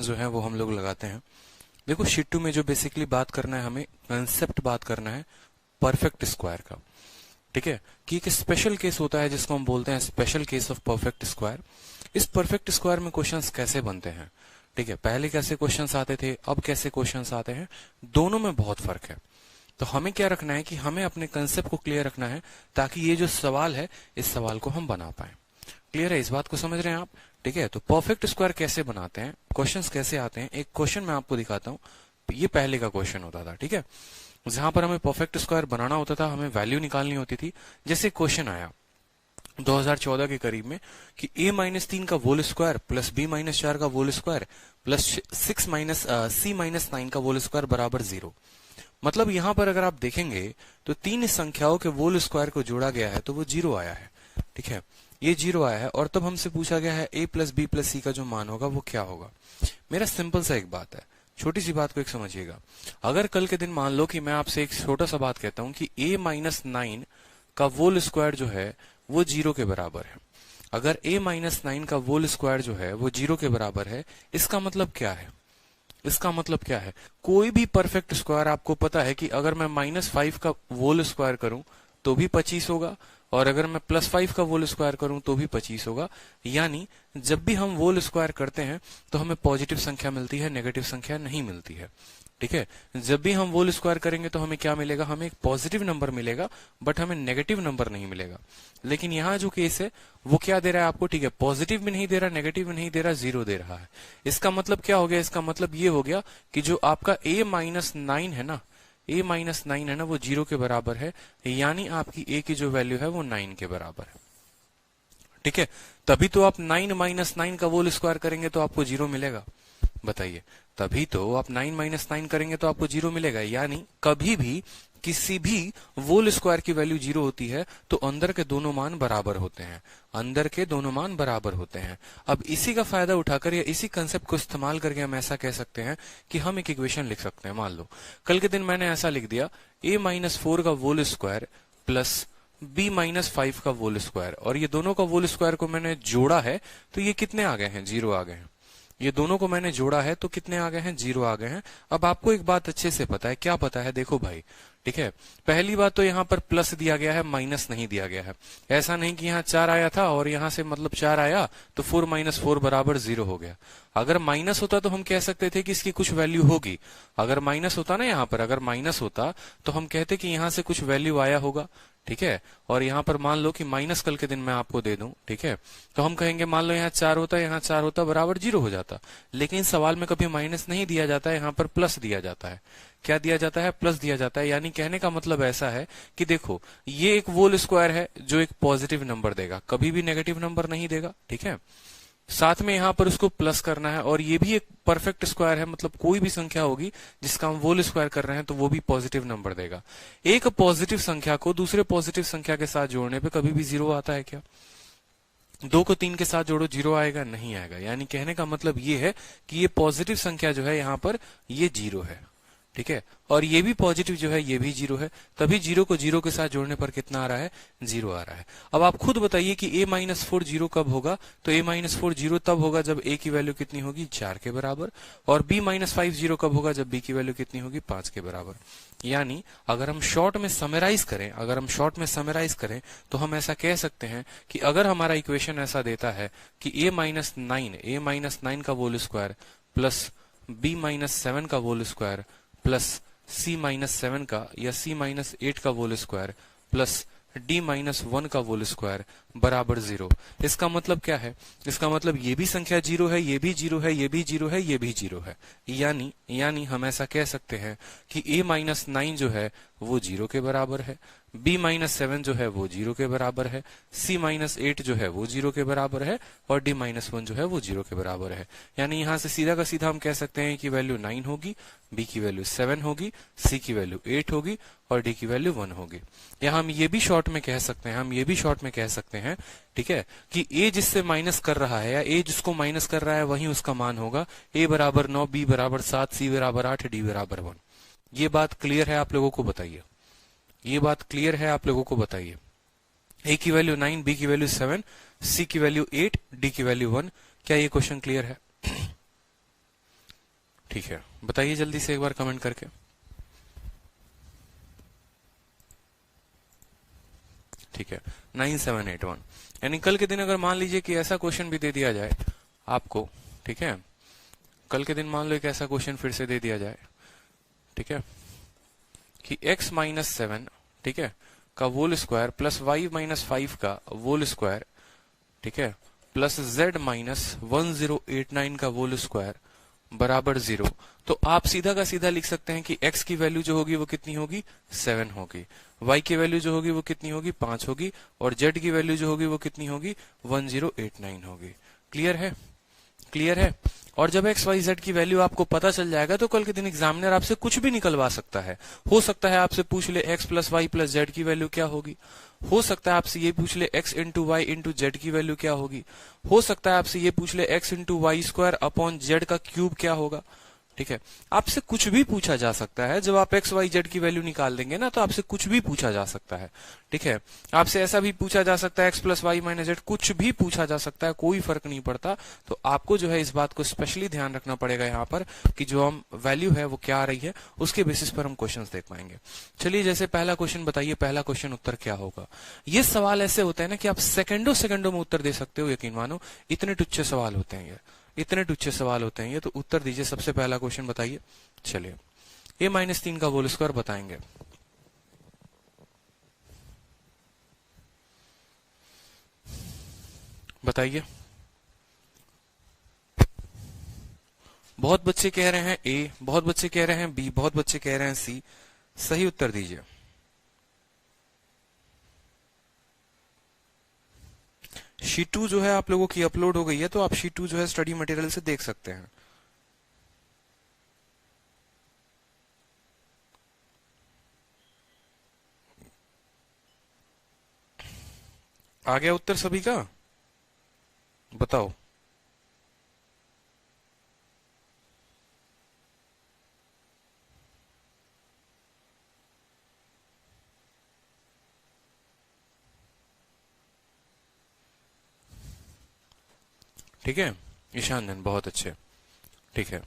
जो है वो हम लोग लगाते हैं। देखो शीट 2 में जो बेसिकली बात करना है, हमें कंसेप्ट बात करना है परफेक्ट स्क्वायर का। ठीक है, कि एक स्पेशल केस होता है जिसको हम बोलते हैं special case of perfect square. इस परफेक्ट स्क्वायर में क्वेश्चंस कैसे बनते हैं, ठीक है, पहले कैसे क्वेश्चंस आते थे, अब कैसे क्वेश्चंस आते हैं, दोनों में बहुत फर्क है। तो हमें क्या रखना है कि हमें अपने कंसेप्ट को क्लियर रखना है ताकि ये जो सवाल है इस सवाल को हम बना पाए। क्लियर है, इस बात को समझ रहे हैं आप? ठीक है, तो परफेक्ट स्क्वायर कैसे बनाते हैं, क्वेश्चंस कैसे आते हैं, एक क्वेश्चन मैं आपको दिखाता हूं। ये पहले का क्वेश्चन होता था, ठीक है, जहां पर हमें परफेक्ट स्क्वायर बनाना होता था, हमें वैल्यू निकालनी होती थी। जैसे क्वेश्चन आया 2014 के करीब में कि a-3 का होल स्क्वायर प्लस b-4 का whole square plus 6 minus c-9 का होल स्क्वायर बराबर 0। मतलब यहां पर अगर आप देखेंगे तो तीन संख्याओं के होल स्क्वायर को जोड़ा गया है तो वो 0 आया है। ठीक है, ये 0 आया है और तब हमसे पूछा गया है a प्लस बी प्लस सी का जो मान होगा वो क्या होगा। मेरा सिंपल सा एक बात है, छोटी सी बात को एक समझिएगा। अगर कल के दिन मान लो कि मैं आपसे एक छोटा सा बात कहता हूं कि a-9 का होल स्क्वायर जो है वो 0 के बराबर है, अगर a-9 का होल स्क्वायर जो है वो 0 के बराबर है, इसका मतलब क्या है, इसका मतलब क्या है, कोई भी परफेक्ट स्क्वायर आपको पता है कि अगर मैं -5 का होल स्क्वायर करूं तो भी 25 होगा और अगर मैं +5 का होल स्क्वायर करूं तो भी 25 होगा। यानी जब भी हम होल स्क्वायर करते हैं तो हमें पॉजिटिव संख्या मिलती है, नेगेटिव संख्या नहीं मिलती है। ठीक है, जब भी हम होल स्क्वायर करेंगे तो हमें क्या मिलेगा, हमें एक पॉजिटिव नंबर मिलेगा बट हमें नेगेटिव नंबर नहीं मिलेगा। लेकिन यहाँ जो केस है वो क्या दे रहा है आपको, ठीक है, पॉजिटिव भी नहीं दे रहा, नेगेटिव भी नहीं दे रहा, 0 दे रहा है। इसका मतलब क्या हो गया, इसका मतलब ये हो गया कि जो आपका a-9 है ना, a-9 है ना, वो 0 के बराबर है, यानी आपकी a की जो वैल्यू है वो 9 के बराबर है। ठीक है, तभी तो आप 9 - 9 का होल स्क्वायर करेंगे तो आपको 0 मिलेगा। बताइए, तभी तो आप 9 - 9 करेंगे तो आपको 0 मिलेगा। यानी कभी भी किसी भी होल स्क्वायर की वैल्यू 0 होती है तो अंदर के दोनों मान बराबर होते हैं, अंदर के दोनों मान बराबर होते हैं। अब इसी का फायदा उठाकर या इसी कंसेप्ट को इस्तेमाल करके हम ऐसा कह सकते हैं कि हम एक इक्वेशन लिख सकते हैं। मान लो कल के दिन मैंने ऐसा लिख दिया a-4 का होल स्क्वायर प्लस b-5 का होल स्क्वायर, और ये दोनों का होल स्क्वायर को मैंने जोड़ा है तो ये कितने आ गए हैं, 0 आ गए हैं। ये दोनों को मैंने जोड़ा है तो कितने आ गए हैं, 0 आ गए हैं। अब आपको एक बात अच्छे से पता है, क्या पता है, देखो भाई, ठीक है, पहली बात तो यहाँ पर प्लस दिया गया है, माइनस नहीं दिया गया है। ऐसा नहीं कि यहाँ 4 आया था और यहाँ से मतलब 4 आया तो 4 - 4 बराबर 0 हो गया। अगर माइनस होता तो हम कह सकते थे कि इसकी कुछ वैल्यू होगी। अगर माइनस होता ना, यहाँ पर अगर माइनस होता तो हम कहते कि यहाँ से कुछ वैल्यू आया होगा। ठीक है, और यहाँ पर मान लो कि माइनस कल के दिन मैं आपको दे दूं, ठीक है, तो हम कहेंगे मान लो यहाँ 4 होता, यहाँ 4 होता, बराबर 0 हो जाता। लेकिन सवाल में कभी माइनस नहीं दिया जाता है, यहाँ पर प्लस दिया जाता है। क्या दिया जाता है, प्लस दिया जाता है। यानी कहने का मतलब ऐसा है कि देखो ये एक होल स्क्वायर है जो एक पॉजिटिव नंबर देगा, कभी भी नेगेटिव नंबर नहीं देगा। ठीक है, साथ में यहाँ पर उसको प्लस करना है, और ये भी एक परफेक्ट स्क्वायर है, मतलब कोई भी संख्या होगी जिसका हम होल स्क्वायर कर रहे हैं तो वो भी पॉजिटिव नंबर देगा। एक पॉजिटिव संख्या को दूसरे पॉजिटिव संख्या के साथ जोड़ने पे कभी भी 0 आता है क्या? 2 को 3 के साथ जोड़ो, 0 आएगा? नहीं आएगा। यानी कहने का मतलब ये है कि ये पॉजिटिव संख्या जो है यहाँ पर ये 0 है। ठीक है, और ये भी पॉजिटिव जो है ये भी 0 है, तभी 0 को 0 के साथ जोड़ने पर कितना आ रहा है, 0 आ रहा है। अब आप खुद बताइए कि a-4 0 कब होगा, तो a-4 0 तब होगा जब a की वैल्यू कितनी होगी, 4 के बराबर, और b-5 0 कब होगा, जब b की वैल्यू कितनी होगी, 5 के बराबर। यानी अगर हम शॉर्ट में समराइज करें, अगर हम शॉर्ट में समराइज करें तो हम ऐसा कह सकते हैं कि अगर हमारा इक्वेशन ऐसा देता है कि a-9 का होल स्क्वायर प्लस b-7 का होल स्क्वायर प्लस c-7 का या c-8 का होल स्क्वायर प्लस d-1 का होल स्क्वायर बराबर 0। इसका मतलब क्या है, इसका मतलब ये भी संख्या 0 है, ये भी 0 है, ये भी 0 है, ये भी 0 है। यानी हम ऐसा कह सकते हैं कि a-9 जो है वो 0 के बराबर है, b-7 जो है वो 0 के बराबर है, c-8 जो है वो 0 के बराबर है, और d-1 जो है वो 0 के बराबर है। यानी यहां से सीधा का सीधा हम कह सकते हैं कि वैल्यू 9 होगी, b की वैल्यू 7 होगी, c की वैल्यू 8 होगी और d की वैल्यू 1 होगी। या हम ये भी शॉर्ट में कह सकते हैं, हम ये भी शॉर्ट में कह सकते हैं, ठीक है, कि a जिससे माइनस कर रहा है या a जिसको माइनस कर रहा है वही उसका मान होगा। a बराबर 9, b बराबर 7, c बराबर 8, d बराबर 1। ये बात क्लियर है आप लोगों को? बताइए, ये बात क्लियर है आप लोगों को? बताइए। a की वैल्यू 9, b की वैल्यू 7, c की वैल्यू 8, d की वैल्यू 1। क्या ये क्वेश्चन क्लियर है? ठीक है, बताइए जल्दी से एक बार कमेंट करके। ठीक है, 9781। यानी कल के दिन अगर मान लीजिए कि ऐसा क्वेश्चन भी दे दिया जाए आपको, ठीक है, कल के दिन मान लो एक ऐसा क्वेश्चन फिर से दे दिया जाए, ठीक है, कि x माइनस 7, ठीक है, का whole square plus y minus 5 का होल स्क्वायर, ठीक है, प्लस z माइनस 1089 का होल स्क्वायर बराबर 0, तो आप सीधा का सीधा लिख सकते हैं कि x की वैल्यू जो होगी वो कितनी होगी, 7 होगी, y की वैल्यू जो होगी वो कितनी होगी, 5 होगी, और z की वैल्यू जो होगी वो कितनी होगी, 1089 होगी। क्लियर है? क्लियर है? और जब एक्स वाई जेड की वैल्यू आपको पता चल जाएगा तो कल के दिन एग्जामिनर आपसे कुछ भी निकलवा सकता है। हो सकता है आपसे पूछ ले x plus y plus z की वैल्यू क्या होगी, हो सकता है आपसे ये पूछ ले x into y into z की वैल्यू क्या होगी, हो सकता है आपसे ये पूछ ले x into y square upon z का क्यूब क्या होगा। ठीक है, आपसे कुछ भी पूछा जा सकता है। जब आप एक्स वाई जेड की वैल्यू निकाल देंगे ना तो आपसे कुछ भी पूछा जा सकता है। ठीक है, आपसे ऐसा भी पूछा जा सकता है x plus y minus z, कुछ भी पूछा जा सकता है, कोई फर्क नहीं पड़ता। तो आपको जो है इस बात को स्पेशली ध्यान रखना पड़ेगा यहाँ पर कि जो हम वैल्यू है वो क्या आ रही है, उसके बेसिस पर हम क्वेश्चन देख पाएंगे। चलिए, जैसे पहला क्वेश्चन बताइए, पहला क्वेश्चन उत्तर क्या होगा। ये सवाल ऐसे होते हैं ना कि आप सेकंडों सेकंडों में उत्तर दे सकते हो, यकीन मानो, इतने टुच्चे सवाल होते हैं ये, इतने टुच्चे सवाल होते हैं ये। तो उत्तर दीजिए, सबसे पहला क्वेश्चन बताइए। चलिए, a माइनस 3 का होल स्क्वायर बताएंगे। बताइए। बहुत बच्चे कह रहे हैं ए, बहुत बच्चे कह रहे हैं बी, बहुत बच्चे कह रहे हैं सी। सही उत्तर दीजिए। शीट 2 जो है आप लोगों की अपलोड हो गई है, तो आप शीट 2 जो है स्टडी मटेरियल से देख सकते हैं। आ गया उत्तर सभी का? बताओ। ठीक है, ईशान दिन, बहुत अच्छे। ठीक है,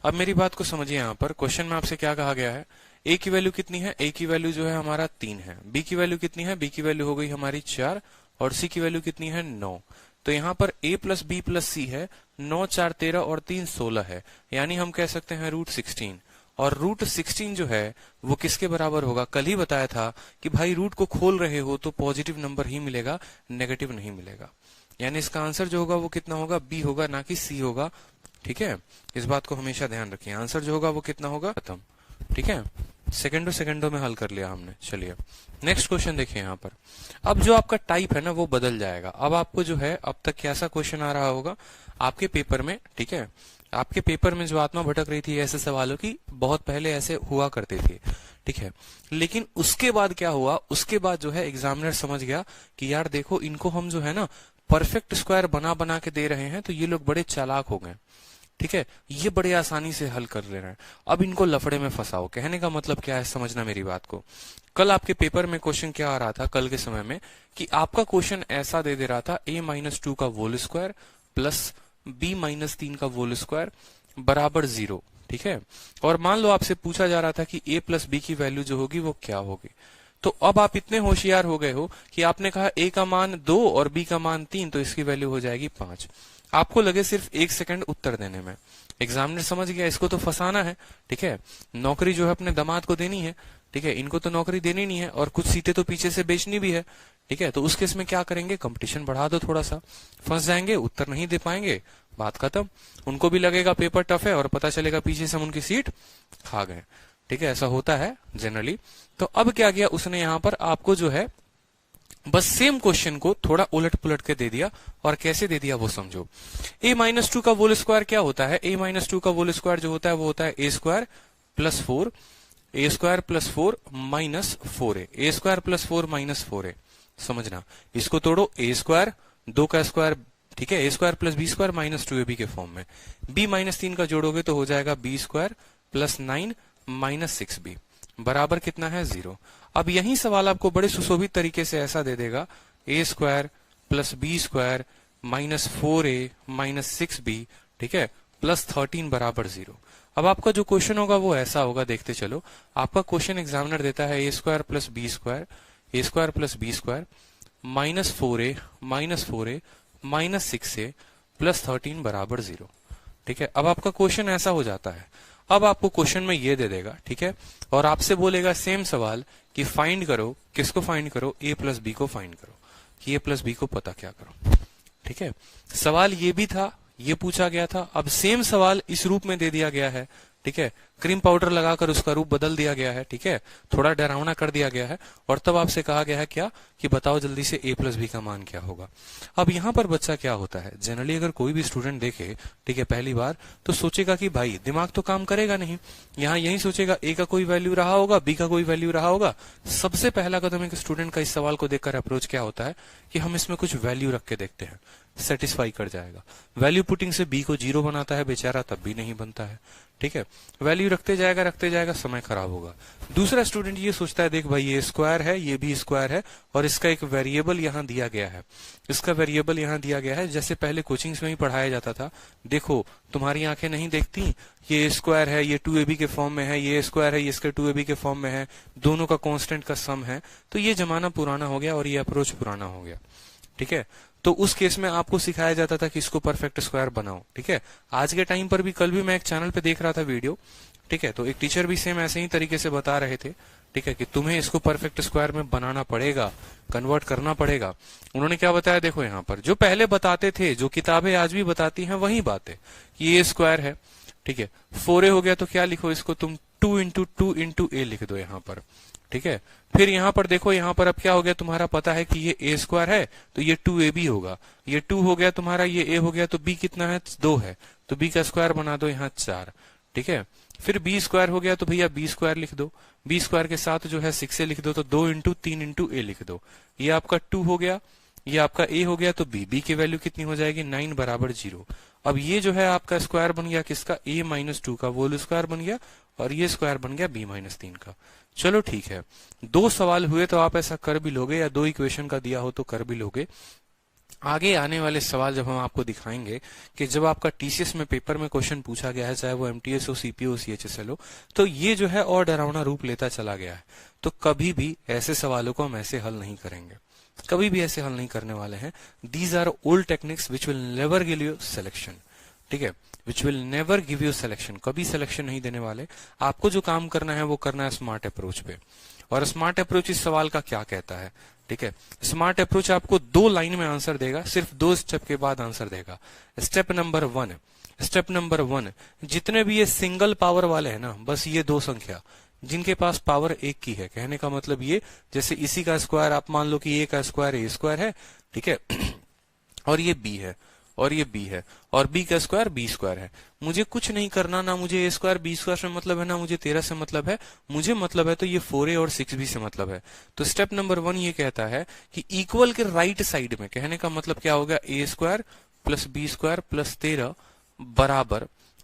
अब मेरी बात को समझिए। यहाँ पर क्वेश्चन में आपसे क्या कहा गया है, ए की वैल्यू कितनी है, ए की वैल्यू जो है हमारा 3 है, बी की वैल्यू कितनी है, बी की वैल्यू हो गई हमारी 4, और सी की वैल्यू कितनी है, 9। तो यहाँ पर a प्लस बी प्लस सी है, 9 4 13 और 3 16 है, यानी हम कह सकते हैं रूट 16। और रूट 16 जो है वो किसके बराबर होगा, कल ही बताया था कि भाई रूट को खोल रहे हो तो पॉजिटिव नंबर ही मिलेगा, नेगेटिव नहीं मिलेगा। यानी इसका आंसर जो होगा वो कितना होगा, बी होगा, ना कि सी होगा। ठीक है, इस बात को हमेशा ध्यान रखिए। आंसर जो होगा वो कितना होगा, खत्म। ठीक है, सेकंडों सेकंडों में हल कर लिया हमने। चलिए, नेक्स्ट क्वेश्चन देखिए। यहाँ पर अब जो आपका टाइप है ना वो बदल जाएगा। अब आपको जो है, अब तक कैसा क्वेश्चन आ रहा होगा आपके पेपर में, ठीक है, आपके पेपर में जो आत्मा भटक रही थी ऐसे सवालों की, बहुत पहले ऐसे हुआ करते थे। ठीक है, लेकिन उसके बाद क्या हुआ, उसके बाद जो है एग्जामिनर समझ गया कि यार देखो, इनको हम जो है ना परफेक्ट स्क्वायर बना बना के दे रहे हैं, तो ये लोग बड़े चालाक हो गए। ठीक है, ये बड़े आसानी से हल कर ले रहे हैं, अब इनको लफड़े में फंसाओ। कहने का मतलब क्या है, समझना मेरी बात को। कल आपके पेपर में क्वेश्चन क्या आ रहा था, कल के समय में, कि आपका क्वेश्चन ऐसा दे रहा था, a माइनस 2 का whole square plus b minus 3 का होल स्क्वायर बराबर 0। ठीक है, और मान लो आपसे पूछा जा रहा था कि a प्लस बी की वैल्यू जो होगी वो क्या होगी। तो अब आप इतने होशियार हो गए हो कि आपने कहा a का मान 2 और b का मान 3, तो इसकी वैल्यू हो जाएगी 5। आपको लगे सिर्फ 1 सेकंड उत्तर देने में, एग्जामिनर समझ गया इसको तो फंसाना है। ठीक है, नौकरी जो है अपने दामाद को देनी है। ठीक है, इनको तो नौकरी देनी नहीं है, और कुछ सीटें तो पीछे से बेचनी भी है। ठीक है, तो उस केस में क्या करेंगे, कंपटीशन बढ़ा दो थोड़ा सा, फंस जाएंगे, उत्तर नहीं दे पाएंगे, बात खत्म। उनको भी लगेगा पेपर टफ है, और पता चलेगा पीछे से हम उनकी सीट खा गए। ठीक है, ऐसा होता है जनरली। तो अब क्या किया उसने, यहाँ पर आपको जो है बस सेम क्वेश्चन को थोड़ा उलट पुलट के दे दिया, और कैसे दे दिया वो समझो। a माइनस 2 का होल स्क्वायर क्या होता है, a माइनस 2 का होल स्क्वायर जो होता है वो होता है a square plus 4, a square plus 4 minus 4a, a square plus 4 minus 4a। समझना, इसको तोड़ो, a स्क्वायर 2 का स्क्वायर, ठीक है, a square plus B square minus 2ab के फॉर्म में, b माइनस 3 का जोड़ोगे तो हो जाएगा b square plus 9 minus 6b बराबर कितना है, 0। अब यही सवाल आपको बड़े सुशोभित तरीके से ऐसा दे देगा, a square plus B square minus 4a minus 6b, ठीक है, प्लस 13 बराबर 0। अब आपका जो क्वेश्चन होगा वो ऐसा होगा, देखते चलो। आपका क्वेश्चन एग्जामिनर देता है A square plus B square, A square plus B square minus 4a minus 6a plus 13 बराबर 0। ठीक है, अब आपका क्वेश्चन ऐसा हो जाता है। अब आपको क्वेश्चन में ये दे देगा, ठीक है, और आपसे बोलेगा सेम सवाल कि फाइंड करो, किसको फाइंड करो, a प्लस बी को फाइंड करो, कि a प्लस बी को पता क्या करो। ठीक है, सवाल ये भी था, ये पूछा गया था। अब सेम सवाल इस रूप में दे दिया गया है। ठीक है, क्रीम पाउडर लगाकर उसका रूप बदल दिया गया है। ठीक है, थोड़ा डरावना कर दिया गया है, और तब आपसे कहा गया है क्या, कि बताओ जल्दी से a प्लस बी का मान क्या होगा। अब यहाँ पर बच्चा क्या होता है, जनरली अगर कोई भी स्टूडेंट देखे, ठीक है, पहली बार, तो सोचेगा कि भाई दिमाग तो काम करेगा नहीं, यहाँ यही सोचेगा a का कोई वैल्यू रहा होगा, b का कोई वैल्यू रहा होगा। सबसे पहला कदम एक स्टूडेंट का इस सवाल को देखकर अप्रोच क्या होता है कि हम इसमें कुछ वैल्यू रख के देखते हैं, सेटिस्फाई कर जाएगा। वैल्यू पुटिंग से b को 0 बनाता है बेचारा, तब भी नहीं बनता है। ठीक है, वैल्यू रखते जाएगा, समय खराब होगा। दूसरा स्टूडेंट ये सोचता है, देख भाई ये स्क्वायर है, ये भी स्क्वायर है, और इसका एक वेरिएबल यहाँ दिया गया है, इसका वेरिएबल यहाँ दिया गया है, जैसे पहले कोचिंग्स में ही पढ़ाया जाता था। देखो तुम्हारी आंखें नहीं देखती, ये स्क्वायर है, ये 2ab के फॉर्म में है, ये स्क्वायर है, ये इसके 2ab के फॉर्म में है, दोनों का कांस्टेंट का सम है। तो ये जमाना पुराना हो गया और ये अप्रोच पुराना हो गया। ठीक है, तो उस केस में आपको सिखाया जाता था कि इसको परफेक्ट स्क्वायर बनाओ। ठीक है, आज के टाइम पर भी, कल भी मैं एक चैनल पे देख रहा था वीडियो, ठीक है, तो एक टीचर भी सेम ऐसे ही तरीके से बता रहे थे, ठीक है, कि तुम्हें इसको परफेक्ट स्क्वायर में बनाना पड़ेगा, कन्वर्ट करना पड़ेगा। उन्होंने क्या बताया, देखो यहाँ पर जो पहले बताते थे, जो किताबें आज भी बताती हैं, वही बात है कि ये स्क्वायर है। ठीक है, 4a हो गया तो क्या लिखो, इसको तुम 2 इंटू 2 इंटू a लिख दो यहाँ पर। ठीक है, फिर यहाँ पर देखो, यहाँ पर अब क्या हो गया, तुम्हारा पता है कि ये a स्क्वायर है, तो ये 2ab होगा। ये 2 हो गया तुम्हारा, ये a हो गया, तो b कितना है, 2 है, तो b का स्क्वायर बना दो यहाँ 4। ठीक है, फिर b स्क्वायर हो गया, तो भैया b स्क्वायर लिख दो, b स्क्वायर के साथ जो है 6 लिख दो, तो 2 इंटू 3 इंटू a लिख दो। ये आपका 2 हो गया, ये आपका a हो गया, तो b की वैल्यू कितनी हो जाएगी, 9 बराबर 0। अब ये जो है आपका स्क्वायर बन गया किसका, a माइनस 2 का होल स्क्वायर बन गया, और ये स्क्वायर बन गया b माइनस 3 का। चलो ठीक है, 2 सवाल हुए तो आप ऐसा कर भी लोगे, या 2 इक्वेशन का दिया हो तो कर भी लोगे। आगे आने वाले सवाल जब हम आपको दिखाएंगे कि जब आपका टीसीएस में पेपर में क्वेश्चन पूछा गया है, चाहे वो एमटीएस हो, सीपीओ, सीएचएसएल हो, तो ये जो है और डरावना रूप लेता चला गया है। तो कभी भी ऐसे सवालों को हम ऐसे हल नहीं करेंगे, कभी भी ऐसे हल नहीं करने वाले हैं। These are old techniques which will never give you selection. ठीक है, which will never give you selection, कभी सिलेक्शन नहीं देने वाले। आपको जो काम करना है वो करना है स्मार्ट अप्रोच पे। और स्मार्ट अप्रोच इस सवाल का क्या कहता है, ठीक है, स्मार्ट अप्रोच आपको 2 लाइन में आंसर देगा, सिर्फ 2 स्टेप के बाद आंसर देगा। स्टेप नंबर 1, जितने भी ये सिंगल पावर वाले हैं ना, बस ये 2 संख्या जिनके पास पावर 1 की है, कहने का मतलब ये, जैसे इसी का स्क्वायर आप मान लो कि a का स्क्वायर a स्क्वायर है, ठीक है, और ये b है, और ये b है, और b का स्क्वायर b स्क्वायर है। मुझे कुछ नहीं करना, ना मुझे a स्क्वायर b स्क्वायर से मतलब है, ना मुझे 13 से मतलब है, मुझे मतलब है तो ये 4a और 6b से मतलब है। तो स्टेप नंबर 1 ये कहता है कि इक्वल के राइट साइड में, कहने का मतलब क्या होगा, a square plus b square plus 13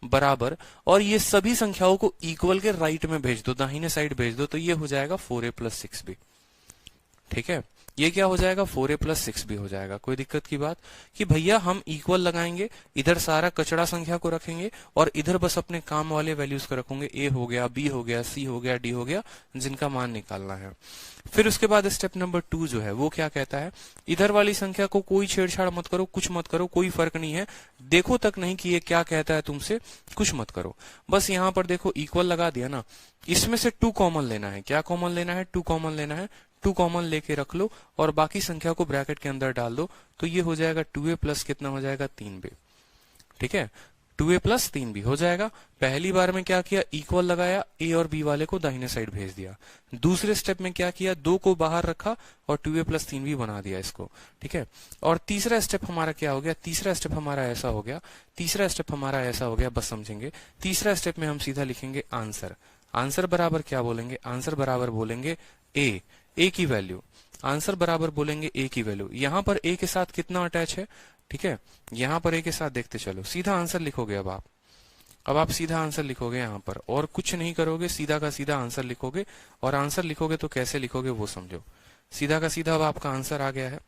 बराबर, और ये सभी संख्याओं को इक्वल के राइट में भेज दो, दाहिने साइड भेज दो, तो ये हो जाएगा 4a प्लस 6b। ठीक है, ये क्या हो जाएगा, 4a प्लस 6b हो जाएगा। कोई दिक्कत की बात, कि भैया हम इक्वल लगाएंगे, इधर सारा कचड़ा संख्या को रखेंगे, और इधर बस अपने काम वाले वैल्यूज को रखेंगे, a हो गया, b हो गया, c हो गया, d हो गया, जिनका मान निकालना है। फिर उसके बाद स्टेप नंबर 2 जो है वो क्या कहता है, इधर वाली संख्या को कोई छेड़छाड़ मत करो, कुछ मत करो, कोई फर्क नहीं है, देखो तक नहीं कि ये क्या कहता है तुमसे, कुछ मत करो, बस यहाँ पर देखो इक्वल लगा दिया ना, इसमें से 2 कॉमन लेना है। क्या कॉमन लेना है, 2 कॉमन लेना है, 2 कॉमन लेके रख लो, और बाकी संख्या को ब्रैकेट के अंदर डाल दो, तो ये हो जाएगा 2a प्लस कितना हो जाएगा, 3b। ठीक है, 2a प्लस 3b हो जाएगा। पहली बार में क्या किया, इक्वल लगाया, a और b वाले को दाहिने साइड भेज दिया। दूसरे स्टेप में क्या किया, 2 को बाहर रखा और 2a प्लस 3b बना दिया इसको। ठीक है, और तीसरा स्टेप हमारा क्या हो गया, तीसरा स्टेप हमारा ऐसा हो गया, तीसरा स्टेप हमारा ऐसा हो गया, बस समझेंगे। तीसरा स्टेप में हम सीधा लिखेंगे आंसर बराबर क्या बोलेंगे, आंसर बराबर बोलेंगे a की वैल्यू, आंसर बराबर बोलेंगे a की वैल्यू। यहां पर a के साथ कितना अटैच है, ठीक है, यहां पर a के साथ देखते चलो, सीधा आंसर लिखोगे। अब आप सीधा आंसर लिखोगे यहाँ पर, और कुछ नहीं करोगे, सीधा का सीधा आंसर लिखोगे। और आंसर लिखोगे तो कैसे लिखोगे वो समझो। सीधा का सीधा अब आपका आंसर आ गया है।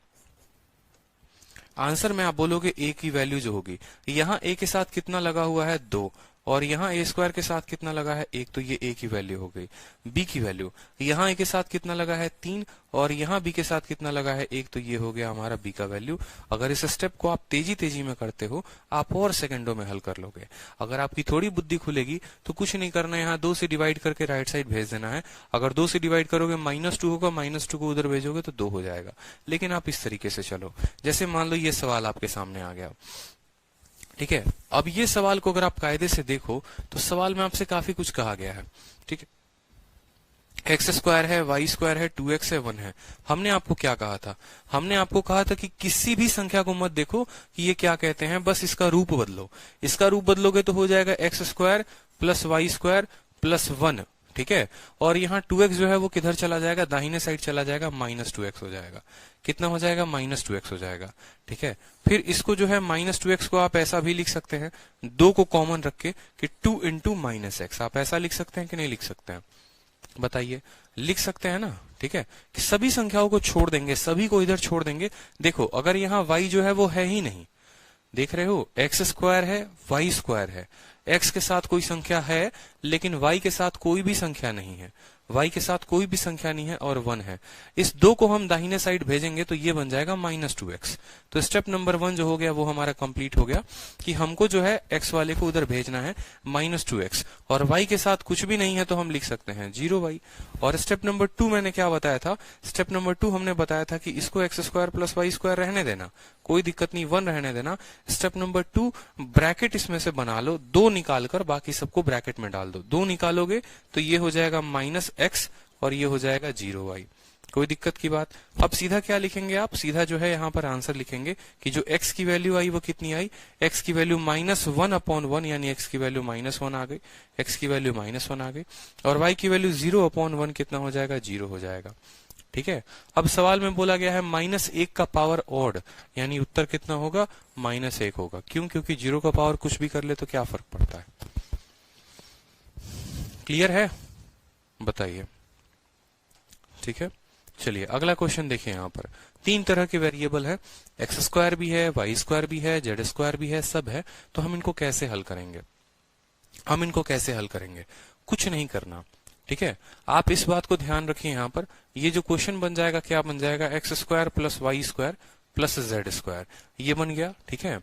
आंसर में आप बोलोगे a की वैल्यू जो होगी, यहाँ a के साथ कितना लगा हुआ है 2, और यहाँ a स्क्वायर के साथ कितना लगा है 1, तो ये a की वैल्यू हो गई। b की वैल्यू, यहाँ a के साथ कितना लगा है 3, और यहाँ b के साथ कितना लगा है 1, तो ये हो गया हमारा b का वैल्यू। अगर इस स्टेप को आप तेजी तेजी में करते हो, आप और सेकंडों में हल कर लोगे। अगर आपकी थोड़ी बुद्धि खुलेगी तो कुछ नहीं करना है, यहाँ 2 से डिवाइड करके राइट साइड भेज देना है। अगर 2 से डिवाइड करोगे -2 होगा, -2 को उधर भेजोगे तो 2 हो जाएगा। लेकिन आप इस तरीके से चलो, जैसे मान लो ये सवाल आपके सामने आ गया, ठीक है। अब ये सवाल को अगर आप कायदे से देखो तो सवाल में आपसे काफी कुछ कहा गया है, ठीक है। एक्स स्क्वायर है, वाई स्क्वायर है, 2x है, 1 है। हमने आपको क्या कहा था? हमने आपको कहा था कि किसी भी संख्या को मत देखो कि ये क्या कहते हैं, बस इसका रूप बदलो। इसका रूप बदलोगे तो हो जाएगा x square plus y square plus 1, ठीक है। और यहाँ 2x जो है वो किधर चला जाएगा, दाहिने साइड चला जाएगा, -2x हो जाएगा। कितना हो जाएगा, -2x हो जाएगा, ठीक है। फिर इसको जो है -2x को आप ऐसा भी लिख सकते हैं, 2 को कॉमन रख के, कि 2 इंटू -x। आप ऐसा लिख सकते हैं कि नहीं लिख सकते हैं, बताइए। लिख सकते हैं ना, ठीक है। कि सभी संख्याओं को छोड़ देंगे, सभी को इधर छोड़ देंगे। देखो अगर यहाँ y जो है वो है ही नहीं, देख रहे हो, एक्स स्क्वायर है, वाई स्क्वायर है, एक्स के साथ कोई संख्या है लेकिन वाई के साथ कोई भी संख्या नहीं है, वाई के साथ कोई भी संख्या नहीं है, और 1 है। इस 2 को हम दाहिने साइड भेजेंगे तो ये बन जाएगा -2x। तो स्टेप नंबर 1 जो हो गया वो हमारा कंप्लीट हो गया, कि हमको जो है x वाले को उधर भेजना है -2x, और y के साथ कुछ भी नहीं है तो हम लिख सकते हैं 0y। और स्टेप नंबर 2 मैंने क्या बताया था? स्टेप नंबर 2 हमने बताया था कि इसको x square plus y square रहने देना, कोई दिक्कत नहीं, 1 रहने देना। स्टेप नंबर 2, ब्रैकेट इसमें से बना लो, 2 निकालकर बाकी सबको ब्रैकेट में डाल दो। 2 निकालोगे तो ये हो जाएगा -x, और ये हो जाएगा 0y। कोई दिक्कत की बात? अब सीधा क्या लिखेंगे आप? सीधा जो है यहाँ पर आंसर लिखेंगे कि जो x की वैल्यू आई वो कितनी आई, x की वैल्यू -1/1, यानी x की वैल्यू -1 आ गई, x की वैल्यू -1 आ गई, और y की वैल्यू 0/1 कितना हो जाएगा, 0 हो जाएगा, ठीक है। अब सवाल में बोला गया है -1 का पावर ऑड, यानी उत्तर कितना होगा, -1 होगा। क्यों? क्योंकि 0 का पावर कुछ भी कर ले तो क्या फर्क पड़ता है। क्लियर है, बताइए, ठीक है। चलिए अगला क्वेश्चन देखिए। यहाँ पर 3 तरह के वेरिएबल है, एक्स स्क्वायर भी है, वाई स्क्वायर भी है, जेड स्क्वायर भी है, सब है। तो हम इनको कैसे हल करेंगे? हम इनको कैसे हल करेंगे? कुछ नहीं करना, ठीक है। आप इस बात को ध्यान रखिए, यहाँ पर ये जो क्वेश्चन बन जाएगा क्या बन जाएगा, x square plus y square plus z square, ये बन गया, ठीक है।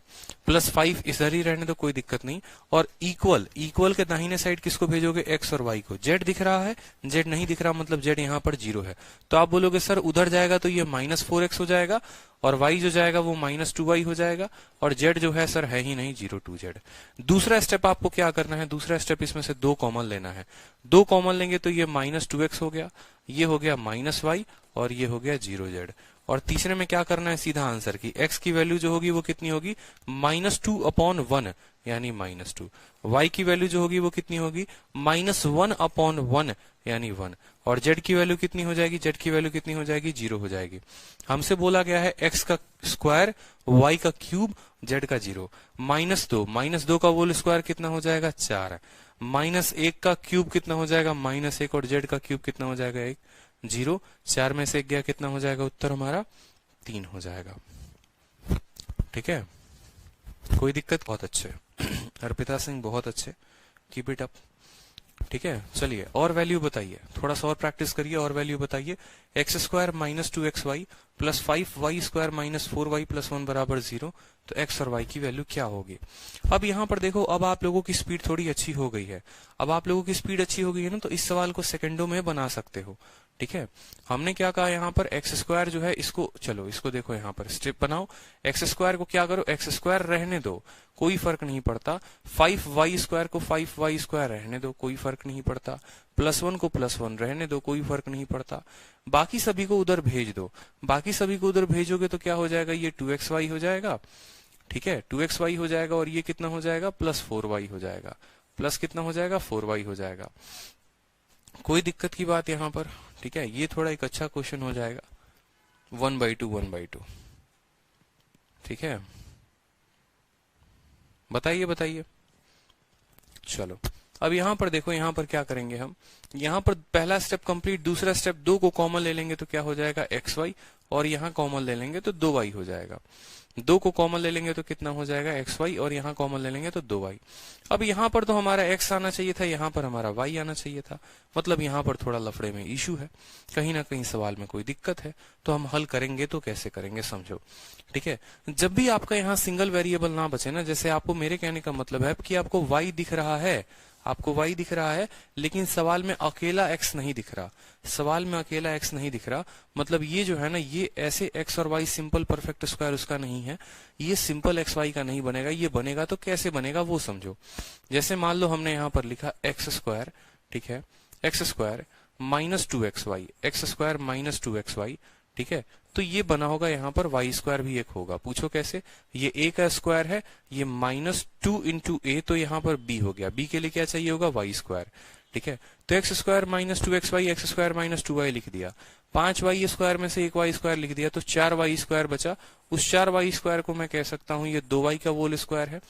+5 इधर ही रहने दो, कोई दिक्कत नहीं। और इक्वल के दाहिने साइड किसको भेजोगे, एक्स और वाई को। जेड दिख रहा है, जेड नहीं दिख रहा, मतलब जेड यहाँ पर 0 है। तो आप बोलोगे सर उधर जाएगा तो ये -4x हो जाएगा, और y जो जाएगा वो -2y हो जाएगा, और z जो है सर है ही नहीं, 0-2z। दूसरा स्टेप आपको क्या करना है? दूसरा स्टेप इसमें से 2 कॉमन लेना है। 2 कॉमन लेंगे तो ये -2x हो गया, ये हो गया -y, और ये हो गया 0z। और तीसरे में क्या करना है? सीधा आंसर की x की वैल्यू जो होगी वो कितनी होगी, -2/1, यानी -2। y की वैल्यू जो होगी वो कितनी होगी, -1/1, यानी 1। और z की वैल्यू कितनी हो जाएगी, z की वैल्यू कितनी हो जाएगी, 0 हो जाएगी। हमसे बोला गया है x का स्क्वायर, y का क्यूब, z का 0। -2 का होल स्क्वायर कितना हो जाएगा, 4। -1 का क्यूब कितना हो जाएगा, -1, और z का क्यूब कितना हो जाएगा, 1, 0। 4 में से 1 गया, कितना हो जाएगा, उत्तर हमारा 3 हो जाएगा, ठीक है। कोई दिक्कत? बहुत अच्छे अर्पिता सिंह, बहुत अच्छे, कीप इट अप, ठीक है। चलिए और वैल्यू बताइए, थोड़ा सा और प्रैक्टिस करिए, और वैल्यू बताइए। X square -2xy plus 5y square -4y plus 1 बराबर 0, तो x और y की वैल्यू क्या होगी? अब यहाँ पर देखो, अब आप लोगों की स्पीड थोड़ी अच्छी हो गई है। अब आप लोगों की स्पीड अच्छी हो गई है ना, तो इस सवाल को सेकंडों में बना सकते हो, ठीक है। हमने क्या कहा यहाँ पर, एक्स स्क्वायर जो है इसको, चलो इसको देखो, यहाँ पर स्टेप बनाओ। एक्स स्क्वायर को क्या करो, एक्स स्क्वायर रहने दो, कोई फर्क नहीं पड़ता। 5y स्क्वायर को 5y स्क्वायर रहने दो, कोई फर्क नहीं पड़ता। +1 को +1 रहने दो, कोई फर्क नहीं पड़ता। बाकी सभी को उधर भेज दो। बाकी सभी को उधर भेजोगे तो क्या हो जाएगा, ये 2xy हो जाएगा, ठीक है, 2xy हो जाएगा, और ये कितना हो जाएगा, +4y हो जाएगा। प्लस कितना हो जाएगा, 4y हो जाएगा। कोई दिक्कत की बात यहाँ पर, ठीक है। ये थोड़ा एक अच्छा क्वेश्चन हो जाएगा, 1/2 1/2, ठीक है। बताइए बताइए। चलो अब यहाँ पर देखो, यहाँ पर क्या करेंगे हम, यहाँ पर पहला स्टेप कंप्लीट, दूसरा स्टेप 2 को कॉमन ले लेंगे तो क्या हो जाएगा एक्स वाई, और यहाँ कॉमन ले लेंगे तो 2y हो जाएगा। 2 को कॉमन ले लेंगे तो कितना हो जाएगा एक्स वाई, और यहाँ कॉमन ले लेंगे तो 2y। अब यहाँ पर तो हमारा x आना चाहिए था, यहाँ पर हमारा y आना चाहिए था, मतलब यहाँ पर थोड़ा लफड़े में इशू है, कहीं ना कहीं सवाल में कोई दिक्कत है। तो हम हल करेंगे तो कैसे करेंगे समझो, ठीक है। जब भी आपका यहाँ सिंगल वेरिएबल ना बचे ना, जैसे आपको, मेरे कहने का मतलब है कि आपको y दिख रहा है, आपको y दिख रहा है, लेकिन सवाल में अकेला x नहीं दिख रहा, सवाल में अकेला x नहीं दिख रहा, मतलब ये जो है ना, ये ऐसे x और y सिंपल परफेक्ट स्क्वायर उसका नहीं है, ये सिंपल एक्स वाई का नहीं बनेगा। ये बनेगा तो कैसे बनेगा वो समझो। जैसे मान लो हमने यहाँ पर लिखा एक्स स्क्वायर, ठीक है, x square minus 2xy, x square minus 2xy, ठीक है, तो ये बना होगा यहाँ पर वाई स्क्वायर भी एक होगा। पूछो कैसे, ये a का स्क्वायर है, ये -2 इंटू ए, तो यहाँ पर b हो गया, b के लिए क्या चाहिए होगा वाई स्क्वायर, ठीक है। तो x square minus 2xy, x square minus 2y लिख दिया, 5y स्क्वायर में से एक वाई स्क्वायर लिख दिया, तो 4y स्क्वायर बचा। उस 4y स्क्वायर को मैं कह सकता हूँ ये 2y का होल स्क्वायर है,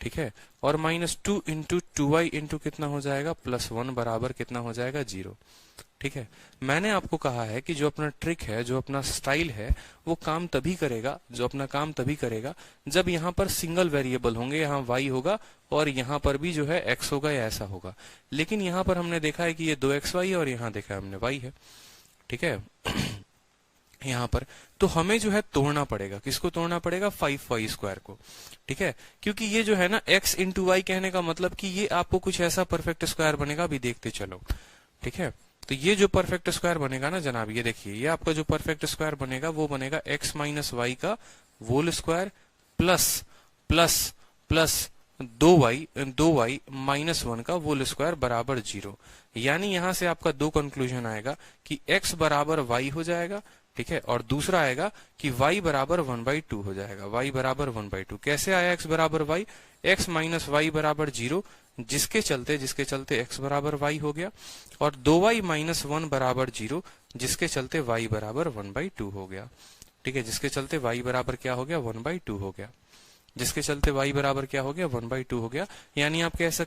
ठीक है, और -2 इंटू 2y इंटू कितना हो जाएगा +1 बराबर कितना हो जाएगा 0, ठीक है। मैंने आपको कहा है कि जो अपना ट्रिक है, जो अपना स्टाइल है, वो काम तभी करेगा, जो अपना काम तभी करेगा जब यहाँ पर सिंगल वेरिएबल होंगे, यहाँ y होगा और यहाँ पर भी जो है x होगा या ऐसा होगा। लेकिन यहाँ पर हमने देखा है कि ये 2xy है और यहाँ देखा है हमने y है, ठीक है। यहाँ पर तो हमें जो है तोड़ना पड़ेगा, किसको तोड़ना पड़ेगा 5y स्क्वायर को, ठीक है, क्योंकि ये जो है ना x इंटू वाई कहने का मतलब कि ये आपको कुछ ऐसा परफेक्ट स्क्वायर बनेगा, अभी देखते चलो, ठीक है। तो ये जो परफेक्ट स्क्वायर बनेगा ना जनाब, ये देखिए, ये आपका जो परफेक्ट स्क्वायर बनेगा वो बनेगा x माइनस वाई का whole square plus plus plus 2y -1 का होल स्क्वायर बराबर 0। यानी यहां से आपका दो कंक्लूजन आएगा कि x बराबर y हो जाएगा, ठीक है, और दूसरा आएगा कि y बराबर 1/2 हो जाएगा, y बराबर 1/2। कैसे आया x बराबर y, x माइनस वाई बराबर 0, जिसके चलते x बराबर y हो गया, और 2y माइनस 1 बराबर 0, जिसके चलते y बराबर 1/2 हो गया, ठीक है, जिसके चलते y बराबर क्या हो गया 1/2 हो गया, जिसके चलते y बराबर क्या हो गया 1/2 हो गया। यानी आप कह सकते